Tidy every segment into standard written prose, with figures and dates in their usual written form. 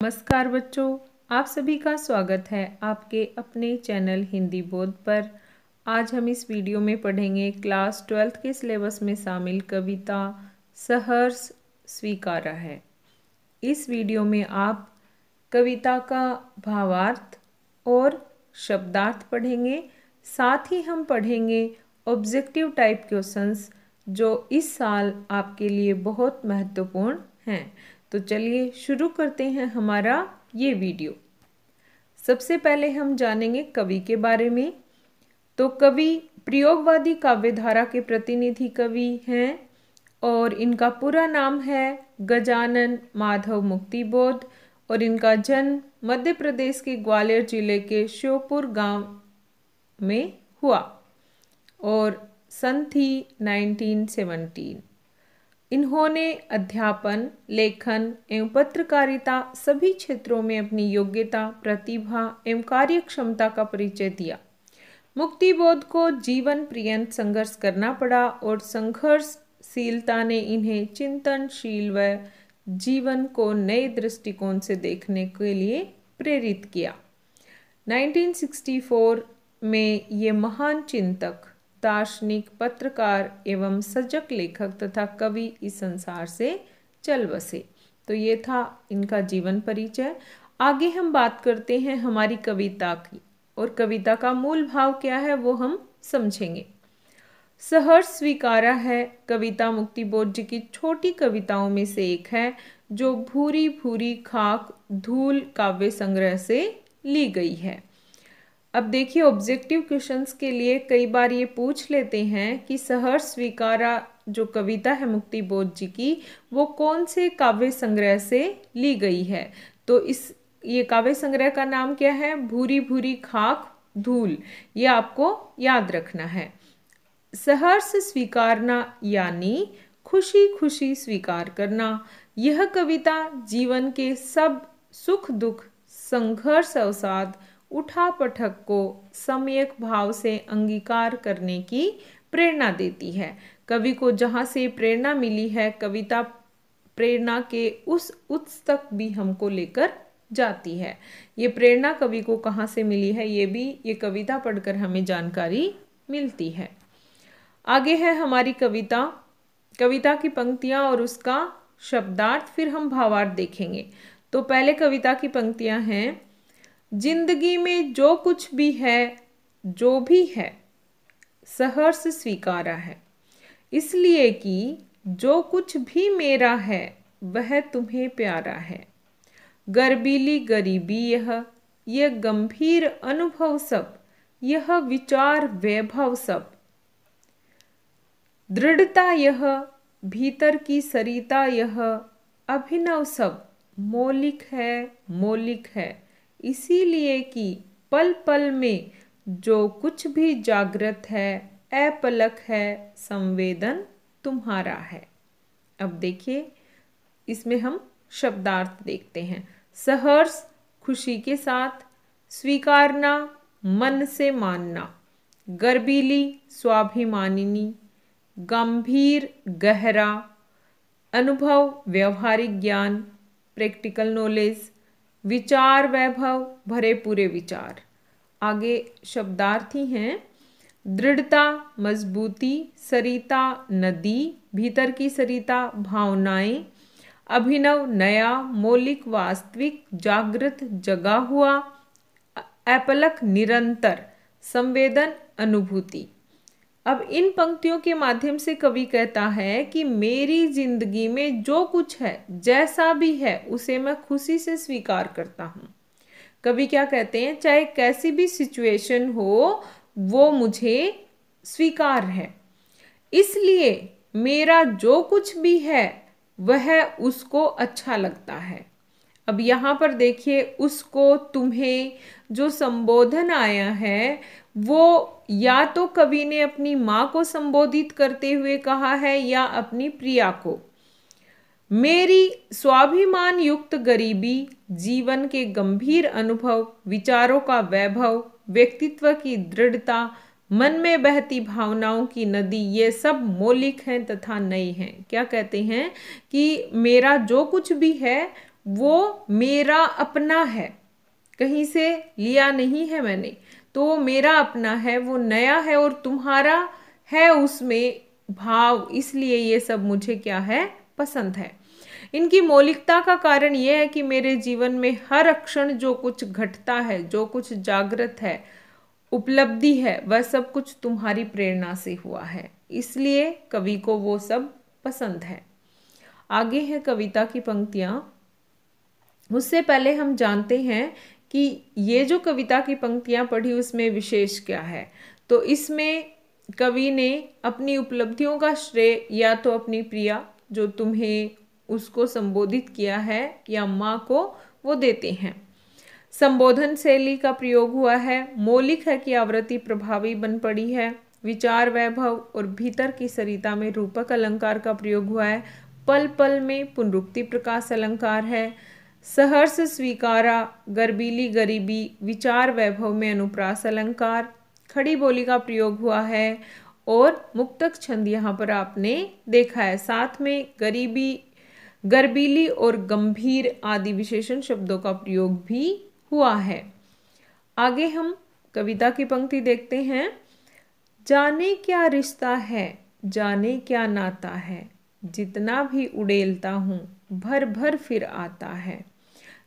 नमस्कार बच्चों, आप सभी का स्वागत है आपके अपने चैनल हिंदी बोध पर। आज हम इस वीडियो में पढ़ेंगे क्लास 12th के सिलेबस में शामिल कविता सहर्ष स्वीकारा है। इस वीडियो में आप कविता का भावार्थ और शब्दार्थ पढ़ेंगे। साथ ही हम पढ़ेंगे ऑब्जेक्टिव टाइप क्वेश्चंस जो इस साल आपके लिए बहुत महत्वपूर्ण हैं। तो चलिए शुरू करते हैं हमारा ये वीडियो। सबसे पहले हम जानेंगे कवि के बारे में। तो कवि प्रयोगवादी काव्यधारा के प्रतिनिधि कवि हैं और इनका पूरा नाम है गजानन माधव मुक्तिबोध और इनका जन्म मध्य प्रदेश के ग्वालियर जिले के श्योपुर गांव में हुआ और सन थी 1917। इन्होंने अध्यापन, लेखन एवं पत्रकारिता सभी क्षेत्रों में अपनी योग्यता, प्रतिभा एवं कार्य क्षमता का परिचय दिया। मुक्तिबोध को जीवन पर्यंत संघर्ष करना पड़ा और संघर्षशीलता ने इन्हें चिंतनशील व जीवन को नए दृष्टिकोण से देखने के लिए प्रेरित किया। 1964 में ये महान चिंतक, दार्शनिक, पत्रकार एवं सजग लेखक तथा कवि इस संसार से चल बसे। तो ये था इनका जीवन परिचय। आगे हम बात करते हैं हमारी कविता की और कविता का मूल भाव क्या है वो हम समझेंगे। सहर्ष स्वीकारा है कविता मुक्तिबोध जी की छोटी कविताओं में से एक है जो भूरी भूरी खाक धूल काव्य संग्रह से ली गई है। अब देखिए, ऑब्जेक्टिव क्वेश्चंस के लिए कई बार ये पूछ लेते हैं कि सहर्ष स्वीकारा जो कविता है मुक्तिबोध जी की वो कौन से काव्य संग्रह से ली गई है। तो ये काव्य संग्रह का नाम क्या है? भूरी भूरी खाक धूल। ये आपको याद रखना है। सहर्ष स्वीकारना यानी खुशी खुशी स्वीकार करना। यह कविता जीवन के सब सुख दुख, संघर्ष अवसाद, उठा पटक को सम्यक भाव से अंगीकार करने की प्रेरणा देती है। कवि को जहाँ से प्रेरणा मिली है, कविता प्रेरणा के उस उत्स तक भी हमको लेकर जाती है। ये प्रेरणा कवि को कहाँ से मिली है ये कविता पढ़कर हमें जानकारी मिलती है। आगे है हमारी कविता की पंक्तियाँ और उसका शब्दार्थ, फिर हम भावार्थ देखेंगे। तो पहले कविता की पंक्तियाँ हैं, जिंदगी में जो कुछ भी है, जो भी है, सहर्ष स्वीकारा है, इसलिए कि जो कुछ भी मेरा है वह तुम्हें प्यारा है। गर्बीली गरीबी यह गंभीर अनुभव सब, यह विचार वैभव सब, दृढ़ता यह भीतर की सरिता यह अभिनव सब मौलिक है, इसीलिए कि पल पल में जो कुछ भी जागृत है, अपलक है, संवेदन तुम्हारा है। अब देखिए, इसमें हम शब्दार्थ देखते हैं। सहर्ष खुशी के साथ, स्वीकारना मन से मानना, गर्बीली स्वाभिमानिनी, गंभीर गहरा, अनुभव व्यवहारिक ज्ञान प्रैक्टिकल नॉलेज, विचार वैभव भरे पूरे विचार। आगे शब्दार्थी हैं, दृढ़ता मजबूती, सरिता नदी, भीतर की सरिता भावनाएं, अभिनव नया, मौलिक वास्तविक, जागृत जगा हुआ, अपलक निरंतर, संवेदन अनुभूति। अब इन पंक्तियों के माध्यम से कवि कहता है कि मेरी जिंदगी में जो कुछ है, जैसा भी है, उसे मैं खुशी से स्वीकार करता हूँ। कवि क्या कहते हैं? चाहे कैसी भी सिचुएशन हो वो मुझे स्वीकार है, इसलिए मेरा जो कुछ भी है वह उसको अच्छा लगता है। अब यहाँ पर देखिए, उसको, तुम्हें जो संबोधन आया है वो या तो कवि ने अपनी माँ को संबोधित करते हुए कहा है या अपनी प्रिया को। मेरी स्वाभिमान युक्त गरीबी, जीवन के गंभीर अनुभव, विचारों का वैभव, व्यक्तित्व की दृढ़ता, मन में बहती भावनाओं की नदी, ये सब मौलिक हैं तथा नई हैं। क्या कहते हैं कि मेरा जो कुछ भी है वो मेरा अपना है, कहीं से लिया नहीं है मैंने, तो वो मेरा अपना है, वो नया है और तुम्हारा है उसमें भाव, इसलिए ये सब मुझे क्या है, पसंद है। इनकी मौलिकता का कारण यह है कि मेरे जीवन में हर क्षण जो कुछ घटता है, जो कुछ जागृत है, उपलब्धि है, वह सब कुछ तुम्हारी प्रेरणा से हुआ है, इसलिए कवि को वो सब पसंद है। आगे है कविता की पंक्तियां। उससे पहले हम जानते हैं कि ये जो कविता की पंक्तियां पढ़ी उसमें विशेष क्या है। तो इसमें कवि ने अपनी उपलब्धियों का श्रेय या तो अपनी प्रिया, जो तुम्हें उसको संबोधित किया है, या माँ को वो देते हैं। संबोधन शैली का प्रयोग हुआ है। मौलिक है कि आवृत्ति प्रभावी बन पड़ी है। विचार वैभव और भीतर की सरिता में रूपक अलंकार का प्रयोग हुआ है। पल पल में पुनरुक्ति प्रकाश अलंकार है। सहर्ष स्वीकारा, गर्बीली गरीबी, विचार वैभव में अनुप्रास अलंकार, खड़ी बोली का प्रयोग हुआ है। और मुक्तक छंद यहाँ पर आपने देखा है। साथ में गरीबी, गर्बीली और गंभीर आदि विशेषण शब्दों का प्रयोग भी हुआ है। आगे हम कविता की पंक्ति देखते हैं। जाने क्या रिश्ता है, जाने क्या नाता है, जितना भी उड़ेलता हूँ भर भर फिर आता है।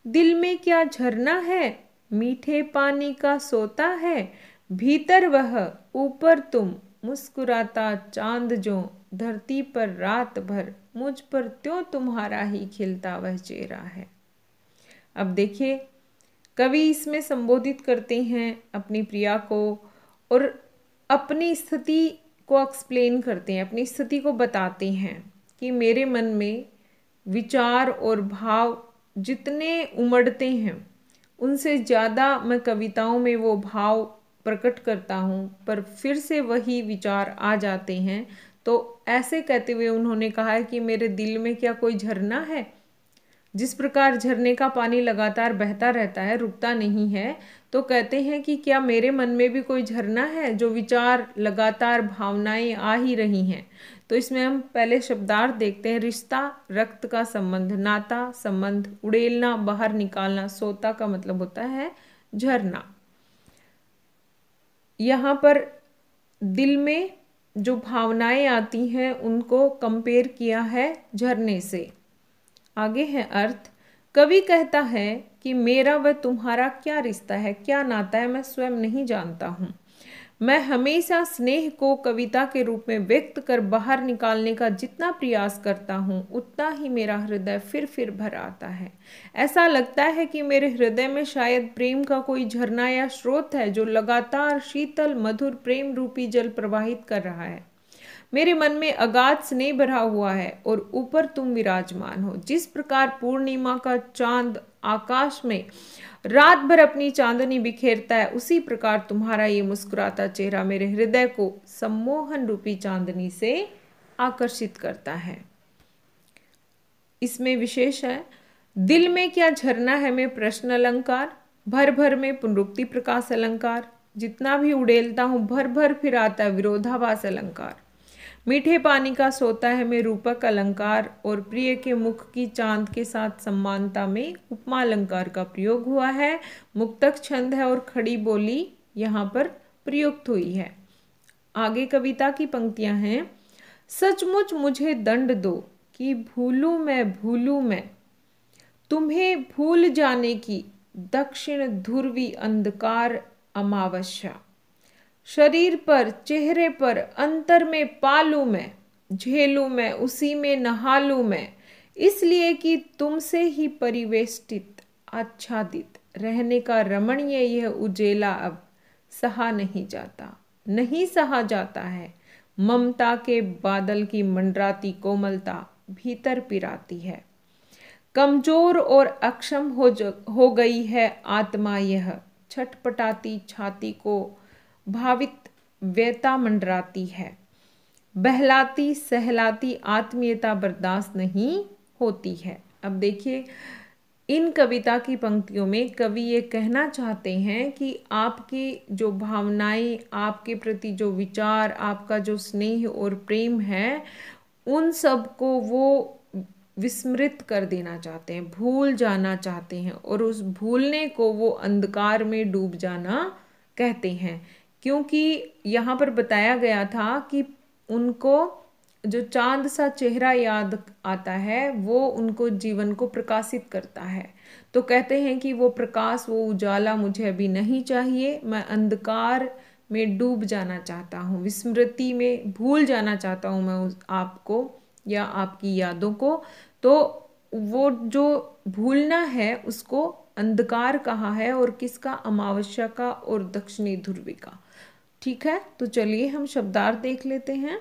दिल में क्या झरना है, मीठे पानी का सोता है, भीतर वह ऊपर तुम, मुस्कुराता चांद जो, धरती पर रात भर, मुझ पर त्यों तुम्हारा ही खिलता वह चेहरा है। अब देखिए, कवि इसमें संबोधित करते हैं अपनी प्रिया को और अपनी स्थिति को एक्सप्लेन करते हैं, अपनी स्थिति को बताते हैं कि मेरे मन में विचार और भाव जितने उमड़ते हैं उनसे ज़्यादा मैं कविताओं में वो भाव प्रकट करता हूँ, पर फिर से वही विचार आ जाते हैं। तो ऐसे कहते हुए उन्होंने कहा है कि मेरे दिल में क्या कोई झरना है। जिस प्रकार झरने का पानी लगातार बहता रहता है, रुकता नहीं है, तो कहते हैं कि क्या मेरे मन में भी कोई झरना है, जो विचार लगातार भावनाएं आ ही रही हैं। तो इसमें हम पहले शब्दार्थ देखते हैं। रिश्ता, रक्त का संबंध, नाता, संबंध, उड़ेलना, बाहर निकालना, सोता का मतलब होता है झरना। यहाँ पर दिल में जो भावनाएं आती हैं उनको कंपेयर किया है झरने से। आगे है अर्थ। कवि कहता है कि मेरा व तुम्हारा क्या रिश्ता है, क्या नाता है, मैं स्वयं नहीं जानता हूँ। मैं हमेशा स्नेह को कविता के रूप में व्यक्त कर बाहर निकालने का जितना प्रयास करता हूँ, उतना ही मेरा हृदय फिर भर आता है। ऐसा लगता है कि मेरे हृदय में शायद प्रेम का कोई झरना या स्रोत है, जो लगातार शीतल मधुर प्रेम रूपी जल प्रवाहित कर रहा है। मेरे मन में अगाध स्नेह भरा हुआ है और ऊपर तुम विराजमान हो। जिस प्रकार पूर्णिमा का चांद आकाश में रात भर अपनी चांदनी बिखेरता है, उसी प्रकार तुम्हारा ये मुस्कुराता चेहरा मेरे हृदय को सम्मोहन रूपी चांदनी से आकर्षित करता है। इसमें विशेष है, दिल में क्या झरना है में प्रश्न अलंकार, भर भर में पुनरुक्ति प्रकाश अलंकार, जितना भी उड़ेलता हूँ भर भर फिर आता है विरोधाभास अलंकार, मीठे पानी का सोता है में रूपक अलंकार, और प्रिय के मुख की चांद के साथ समानता में उपमा अलंकार का प्रयोग हुआ है। मुक्तक छंद है और खड़ी बोली यहाँ पर प्रयुक्त हुई है। आगे कविता की पंक्तियां हैं। सचमुच मुझे दंड दो कि भूलूं मैं तुम्हें भूल जाने की दक्षिण ध्रुवी अंधकार अमावस्या। शरीर पर, चेहरे पर, अंतर में पालू मैं, झेलू मैं, उसी में नहालू मैं, इसलिए कि तुमसे ही परिवेष्टित आच्छादित रहने का रमणीय यह उजेला अब सहा नहीं जाता है। ममता के बादल की मंडराती कोमलता भीतर पिराती है। कमजोर और अक्षम हो गई है आत्मा, यह छटपटाती छाती को भावित व्यथा मंडराती है। बहलाती सहलाती आत्मीयता बर्दाश्त नहीं होती है। अब देखिए, इन कविता की पंक्तियों में कवि ये कहना चाहते हैं कि आपकी जो भावनाएं, आपके प्रति जो विचार, आपका जो स्नेह और प्रेम है, उन सब को वो विस्मृत कर देना चाहते हैं, भूल जाना चाहते हैं, और उस भूलने को वो अंधकार में डूब जाना कहते हैं। क्योंकि यहाँ पर बताया गया था कि उनको जो चांद सा चेहरा याद आता है वो उनको जीवन को प्रकाशित करता है। तो कहते हैं कि वो प्रकाश, वो उजाला मुझे अभी नहीं चाहिए, मैं अंधकार में डूब जाना चाहता हूँ, विस्मृति में भूल जाना चाहता हूँ मैं उस आपको या आपकी यादों को। तो वो जो भूलना है उसको अंधकार कहा है, और किसका? अमावस्या का और दक्षिणी ध्रुवी का। ठीक है, तो चलिए हम शब्दार्थ देख लेते हैं।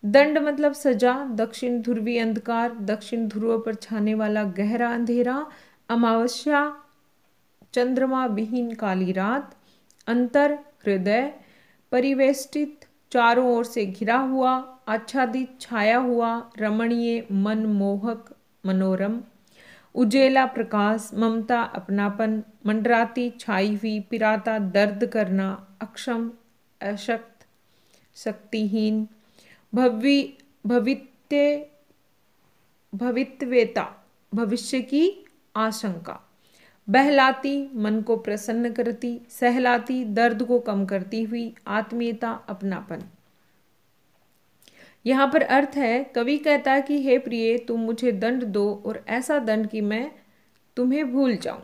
दंड मतलब सजा, दक्षिण ध्रुवी अंधकार, दक्षिण ध्रुव पर छाने वाला गहरा अंधेरा, अमावस्या चंद्रमा विहीन काली रात, अंतर हृदय, परिवेष्टित चारों ओर से घिरा हुआ, आच्छादित छाया हुआ, रमणीय मनमोहक मनोरम, उजेला प्रकाश, ममता अपनापन, मंडराती छाई हुई, पिराता दर्द करना, अक्षम अशक्त शक्तिहीन, भवित्य भवित्वेता भविष्य की आशंका, बहलाती मन को प्रसन्न करती, सहलाती दर्द को कम करती हुई, आत्मीयता अपनापन। यहाँ पर अर्थ है, कवि कहता है कि हे प्रिय तुम मुझे दंड दो और ऐसा दंड कि मैं तुम्हें भूल जाऊं।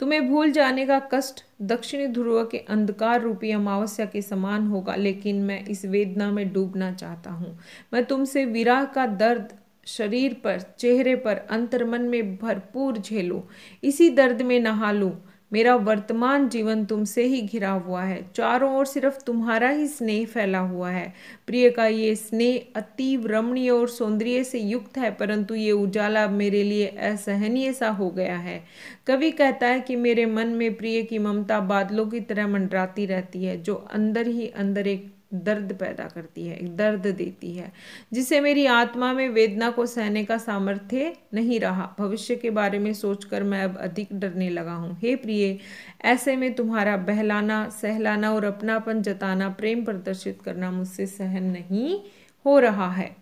तुम्हें भूल जाने का कष्ट दक्षिणी ध्रुव के अंधकार रूपी अमावस्या के समान होगा, लेकिन मैं इस वेदना में डूबना चाहता हूँ। मैं तुमसे विरह का दर्द शरीर पर, चेहरे पर, अंतर्मन में भरपूर झेलूं, इसी दर्द में नहा लूं। मेरा वर्तमान जीवन तुमसे ही घिरा हुआ है, चारों ओर सिर्फ तुम्हारा ही स्नेह फैला हुआ है। प्रिय का ये स्नेह अतीव रमणीय और सौंदर्य से युक्त है, परंतु ये उजाला मेरे लिए असहनीय सा हो गया है। कवि कहता है कि मेरे मन में प्रिय की ममता बादलों की तरह मंडराती रहती है, जो अंदर ही अंदर एक दर्द पैदा करती है, एक दर्द देती है, जिसे मेरी आत्मा में वेदना को सहने का सामर्थ्य नहीं रहा। भविष्य के बारे में सोचकर मैं अब अधिक डरने लगा हूँ। हे प्रिय, ऐसे में तुम्हारा बहलाना, सहलाना और अपनापन जताना, प्रेम प्रदर्शित करना मुझसे सहन नहीं हो रहा है।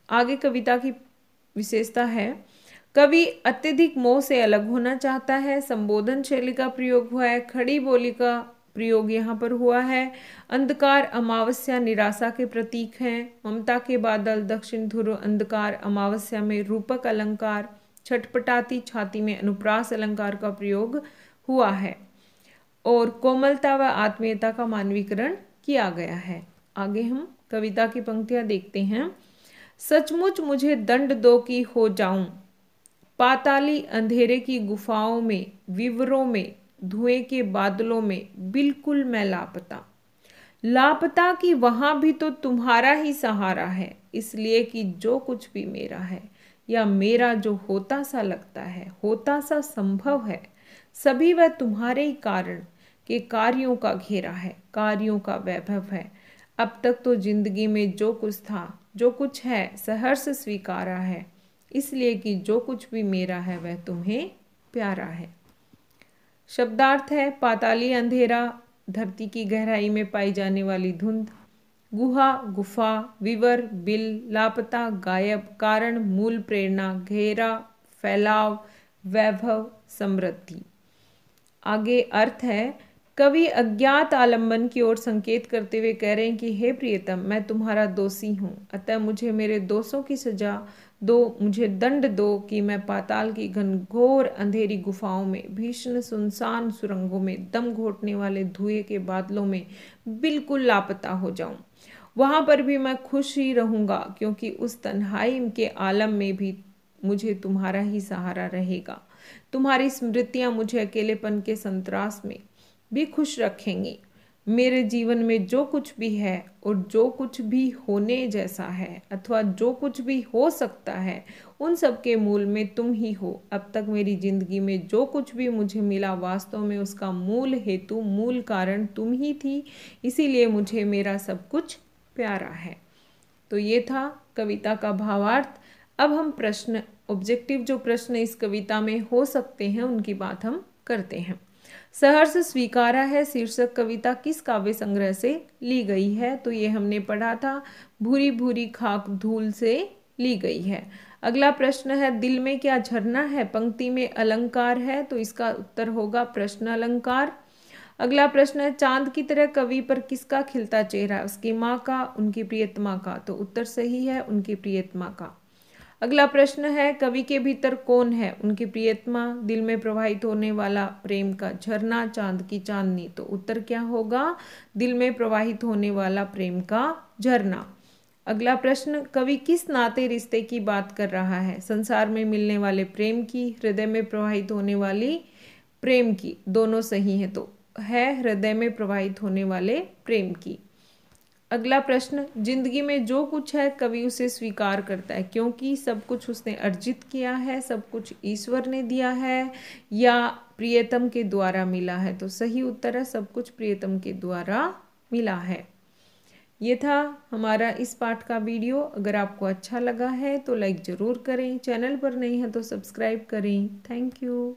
आगे कविता की विशेषता है, कवि अत्यधिक मोह से अलग होना चाहता है। संबोधन शैली का प्रयोग हुआ है, खड़ी बोली का प्रयोग यहाँ पर हुआ है। अंधकार अमावस्या निराशा के प्रतीक हैं। ममता के बादल दक्षिण ध्रुव अंधकार अमावस्या में रूपक अलंकार, छटपटाती छाती में अनुप्रास अलंकार का प्रयोग हुआ है, और कोमलता व आत्मीयता का मानवीकरण किया गया है। आगे हम कविता की पंक्तियां देखते हैं। सचमुच मुझे दंड दो कि हो जाऊं पाताली अंधेरे की गुफाओं में, विवरों में, धुएं के बादलों में, बिल्कुल मैं लापता। लापता कि वहां भी तो तुम्हारा ही सहारा है, इसलिए कि जो कुछ भी मेरा है या मेरा जो होता सा लगता है, होता सा संभव है, सभी वह तुम्हारे ही कारण के कार्यों का घेरा है, कार्यों का वैभव है। अब तक तो जिंदगी में जो कुछ था, जो कुछ है, सहर्ष स्वीकारा है, इसलिए कि जो कुछ भी मेरा है वह तुम्हें प्यारा है। शब्दार्थ है, पाताली अंधेरा, धरती की गहराई में पाई जाने वाली धुंध, गुहा गुफा, विवर बिल, लापता गायब, कारण मूल प्रेरणा, घेरा फैलाव, वैभव समृद्धि। आगे अर्थ है, कवि अज्ञात आलंबन की ओर संकेत करते हुए कह रहे हैं कि हे प्रियतम, मैं तुम्हारा दोषी हूँ, अतः मुझे मेरे दोषों की सजा दो, मुझे दंड दो कि मैं पाताल की घनघोर अंधेरी गुफाओं में, भीषण सुनसान सुरंगों में, दम घोटने वाले धुएं के बादलों में बिल्कुल लापता हो जाऊं। वहां पर भी मैं खुश ही रहूंगा, क्योंकि उस तन्हाई के आलम में भी मुझे तुम्हारा ही सहारा रहेगा। तुम्हारी स्मृतियां मुझे अकेलेपन के संतरास में भी खुश रखेंगी। मेरे जीवन में जो कुछ भी है और जो कुछ भी होने जैसा है अथवा जो कुछ भी हो सकता है, उन सब के मूल में तुम ही हो। अब तक मेरी जिंदगी में जो कुछ भी मुझे मिला, वास्तव में उसका मूल हेतु, मूल कारण तुम ही थी, इसीलिए मुझे मेरा सब कुछ प्यारा है। तो ये था कविता का भावार्थ। अब हम प्रश्न, ऑब्जेक्टिव जो प्रश्न इस कविता में हो सकते हैं उनकी बात हम करते हैं। सहर्ष स्वीकारा है शीर्षक कविता किस काव्य संग्रह से ली गई है? तो ये हमने पढ़ा था, भूरी भूरी खाक धूल से ली गई है। अगला प्रश्न है, दिल में क्या झरना है? पंक्ति में अलंकार है, तो इसका उत्तर होगा प्रश्न अलंकार। अगला प्रश्न है, चांद की तरह कवि पर किसका खिलता चेहरा? उसकी माँ का, उनकी प्रियतमा का, तो उत्तर सही है उनकी प्रियतमा का। अगला प्रश्न है, कवि के भीतर कौन है? उनकी प्रियतमा। दिल में प्रवाहित होने वाला प्रेम का झरना, चांद की चांदनी, तो उत्तर क्या होगा? दिल में प्रवाहित होने वाला प्रेम का झरना। अगला प्रश्न, कवि किस नाते रिश्ते की बात कर रहा है? संसार में मिलने वाले प्रेम की, हृदय में प्रवाहित होने वाली प्रेम की, दोनों सही है, तो है हृदय में प्रवाहित होने वाले प्रेम की। अगला प्रश्न, जिंदगी में जो कुछ है कवि उसे स्वीकार करता है क्योंकि सब कुछ उसने अर्जित किया है, सब कुछ ईश्वर ने दिया है, या प्रियतम के द्वारा मिला है? तो सही उत्तर है सब कुछ प्रियतम के द्वारा मिला है। ये था हमारा इस पाठ का वीडियो। अगर आपको अच्छा लगा है तो लाइक ज़रूर करें, चैनल पर नहीं है तो सब्सक्राइब करें। Thank you.